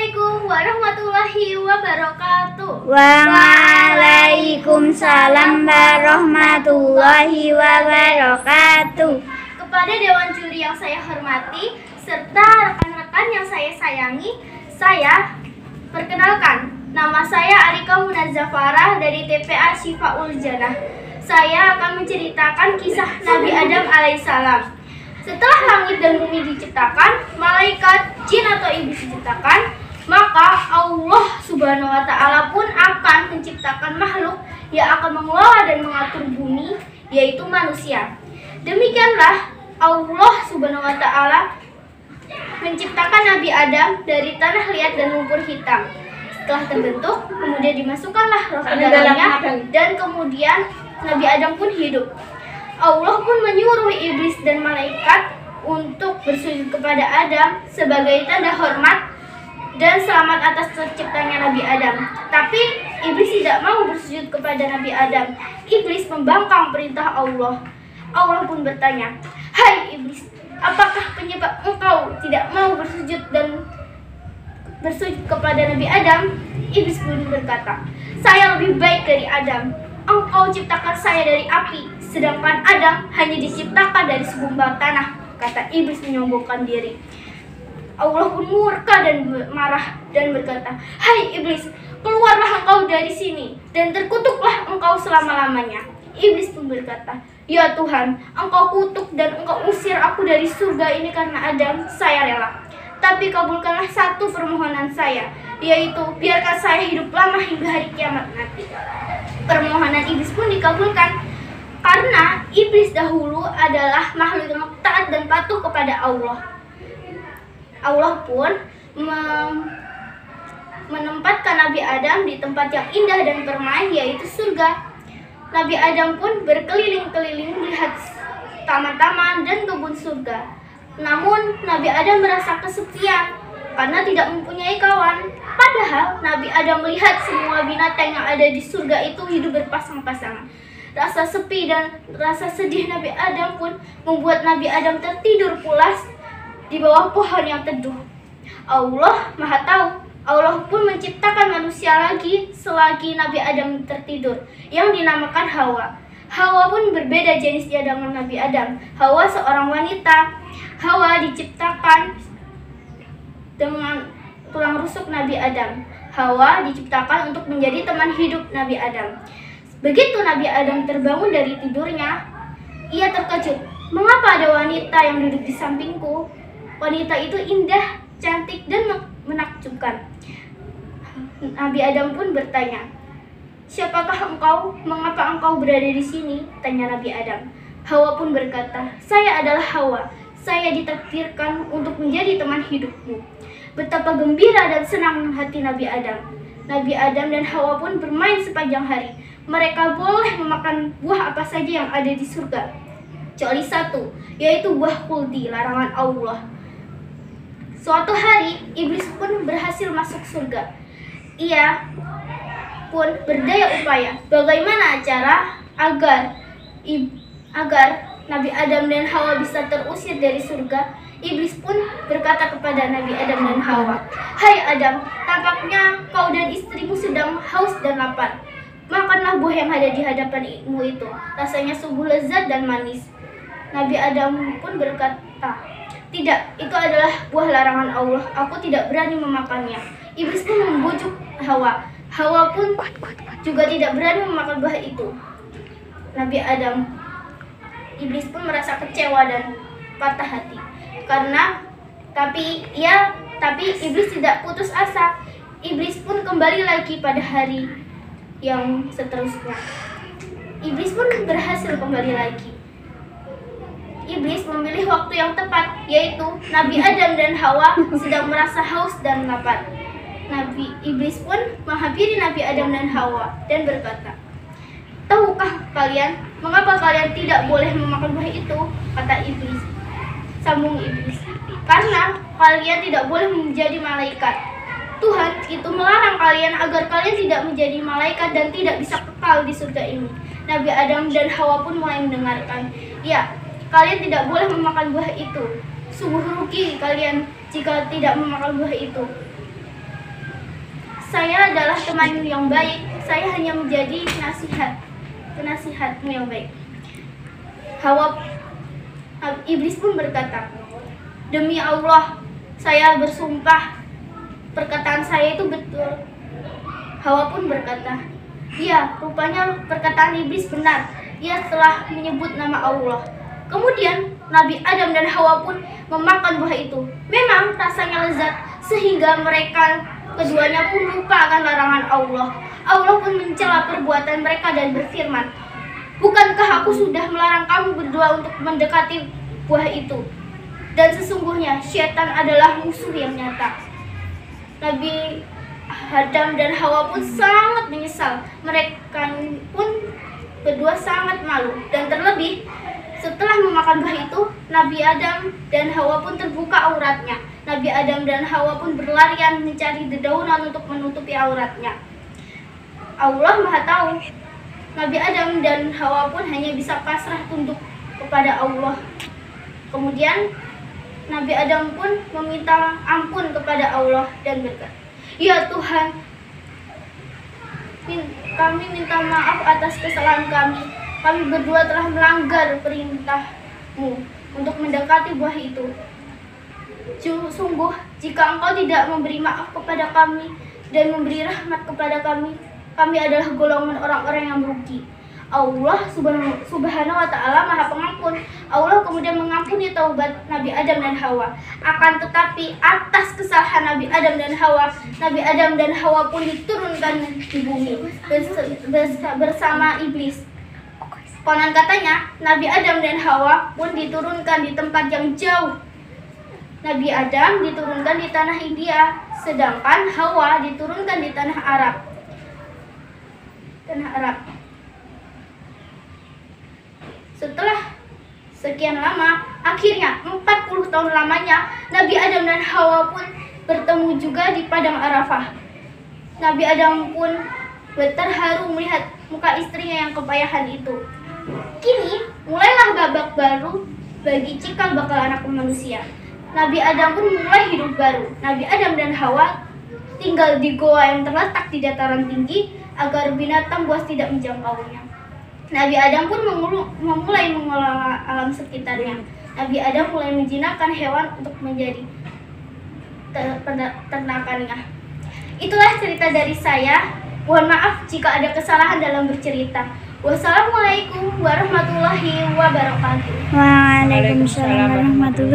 Assalamualaikum warahmatullahi wabarakatuh. Waalaikumsalam warahmatullahi wabarakatuh. Kepada Dewan Juri yang saya hormati serta rekan-rekan yang saya sayangi, saya perkenalkan, nama saya Alika Munazafarah dari TPA Syifaul Jannah. Saya akan menceritakan kisah Nabi Adam alaihissalam. Setelah langit dan bumi diciptakan, malaikat, jin atau iblis diciptakan, maka Allah Subhanahu wa Ta'ala pun akan menciptakan makhluk yang akan mengelola dan mengatur bumi, yaitu manusia. Demikianlah Allah Subhanahu wa Ta'ala menciptakan Nabi Adam dari tanah liat dan lumpur hitam. Setelah terbentuk, kemudian dimasukkanlah roh ke dalamnya, dan kemudian Nabi Adam pun hidup. Allah pun menyuruh iblis dan malaikat untuk bersujud kepada Adam sebagai tanda hormat dan selamat atas terciptanya Nabi Adam. Tapi iblis tidak mau bersujud kepada Nabi Adam. Iblis membangkang perintah Allah. Allah pun bertanya, "Hai iblis, apakah penyebab engkau tidak mau bersujud kepada Nabi Adam?" Iblis pun berkata, "Saya lebih baik dari Adam. Engkau ciptakan saya dari api, sedangkan Adam hanya diciptakan dari segumpal tanah," kata iblis menyombongkan diri. Allah pun murka dan marah dan berkata, "Hai iblis, keluarlah engkau dari sini dan terkutuklah engkau selama-lamanya." Iblis pun berkata, "Ya Tuhan, engkau kutuk dan engkau usir aku dari surga ini karena Adam, saya rela. Tapi kabulkanlah satu permohonan saya, yaitu biarkan saya hidup lama hingga hari kiamat nanti." Permohonan iblis pun dikabulkan karena iblis dahulu adalah makhluk yang taat dan patuh kepada Allah. Allah pun menempatkan Nabi Adam di tempat yang indah dan permai, yaitu surga. Nabi Adam pun berkeliling-keliling melihat taman-taman dan kebun surga. Namun Nabi Adam merasa kesepian karena tidak mempunyai kawan. Padahal Nabi Adam melihat semua binatang yang ada di surga itu hidup berpasang-pasangan. Rasa sepi dan rasa sedih Nabi Adam pun membuat Nabi Adam tertidur pulas di bawah pohon yang teduh. Allah Maha Tahu. Allah pun menciptakan manusia lagi selagi Nabi Adam tertidur, yang dinamakan Hawa. Hawa pun berbeda jenisnya dengan Nabi Adam. Hawa seorang wanita. Hawa diciptakan dengan tulang rusuk Nabi Adam. Hawa diciptakan untuk menjadi teman hidup Nabi Adam. Begitu Nabi Adam terbangun dari tidurnya, ia terkejut. "Mengapa ada wanita yang duduk di sampingku?" Wanita itu indah, cantik, dan menakjubkan. Nabi Adam pun bertanya, "Siapakah engkau? Mengapa engkau berada di sini?" tanya Nabi Adam. Hawa pun berkata, "Saya adalah Hawa. Saya ditakdirkan untuk menjadi teman hidupmu." Betapa gembira dan senang hati Nabi Adam. Nabi Adam dan Hawa pun bermain sepanjang hari. Mereka boleh memakan buah apa saja yang ada di surga, kecuali satu, yaitu buah khuldi, larangan Allah. Suatu hari, iblis pun berhasil masuk surga. Ia pun berdaya upaya bagaimana cara agar Nabi Adam dan Hawa bisa terusir dari surga. Iblis pun berkata kepada Nabi Adam dan Hawa, "Hai Adam, tampaknya kau dan istrimu sedang haus dan lapar. Makanlah buah yang ada di hadapanmu itu. Rasanya sungguh lezat dan manis." Nabi Adam pun berkata, "Tidak, itu adalah buah larangan Allah. Aku tidak berani memakannya." Iblis pun membujuk Hawa. Hawa pun juga tidak berani memakan buah itu. Iblis pun merasa kecewa dan patah hati. Tapi iblis tidak putus asa. Iblis pun kembali lagi pada hari yang seterusnya. Iblis pun berhasil kembali lagi. Iblis memilih waktu yang tepat, yaitu Nabi Adam dan Hawa sedang merasa haus dan lapar. Iblis pun menghampiri Nabi Adam dan Hawa dan berkata, "Tahukah kalian mengapa kalian tidak boleh memakan buah itu?" kata iblis. Sambung iblis, "Karena kalian tidak boleh menjadi malaikat. Tuhan itu melarang kalian agar kalian tidak menjadi malaikat dan tidak bisa kekal di surga ini." Nabi Adam dan Hawa pun mulai mendengarkan. "Ya, kalian tidak boleh memakan buah itu. Sungguh rugi kalian jika tidak memakan buah itu." saya adalah temanmu yang baik. Saya hanya menjadi penasihatmu yang baik. Iblis pun berkata, demi Allah, saya bersumpah perkataan saya itu betul. Hawa pun berkata, iya, rupanya perkataan iblis benar. Ia telah menyebut nama Allah. Kemudian Nabi Adam dan Hawa pun memakan buah itu. Memang rasanya lezat sehingga mereka keduanya pun lupa akan larangan Allah. Allah pun mencela perbuatan mereka dan berfirman, bukankah aku sudah melarang kamu berdua untuk mendekati buah itu? Dan sesungguhnya syaitan adalah musuh yang nyata. Nabi Adam dan Hawa pun sangat menyesal. Mereka pun berdua sangat malu. Dan terlebih setelah memakan buah itu, Nabi Adam dan Hawa pun terbuka auratnya. Nabi Adam dan Hawa pun berlarian mencari dedaunan untuk menutupi auratnya. Allah Maha Tahu. Nabi Adam dan Hawa pun hanya bisa pasrah tunduk kepada Allah. Kemudian Nabi Adam pun meminta ampun kepada Allah dan berkata, ya Tuhan, kami minta maaf atas kesalahan kami. Kami berdua telah melanggar perintah-Mu untuk mendekati buah itu. Sungguh, jika Engkau tidak memberi maaf kepada kami dan memberi rahmat kepada kami adalah golongan orang-orang yang merugi. Allah subhanahu wa ta'ala Maha Pengampun. Allah kemudian mengampuni taubat Nabi Adam dan Hawa. Akan tetapi atas kesalahan Nabi Adam dan Hawa, Nabi Adam dan Hawa pun diturunkan di bumi bersama iblis. Konon katanya Nabi Adam dan Hawa pun diturunkan di tempat yang jauh. Nabi Adam diturunkan di tanah India, sedangkan Hawa diturunkan di tanah Arab. Setelah sekian lama, akhirnya 40 tahun lamanya, Nabi Adam dan Hawa pun bertemu juga di padang Arafah. Nabi Adam pun terharu melihat muka istrinya yang kepayahan itu. Kini, mulailah babak baru bagi cikal bakal anak manusia. Nabi Adam pun mulai hidup baru. Nabi Adam dan Hawa tinggal di goa yang terletak di dataran tinggi agar binatang buas tidak menjangkaunya. Nabi Adam pun memulai mengelola alam sekitarnya. Nabi Adam mulai menjinakkan hewan untuk menjadi ternakannya. Itulah cerita dari saya. Mohon maaf jika ada kesalahan dalam bercerita. Wassalamualaikum warahmatullahi wabarakatuh. Waalaikumsalam warahmatullahi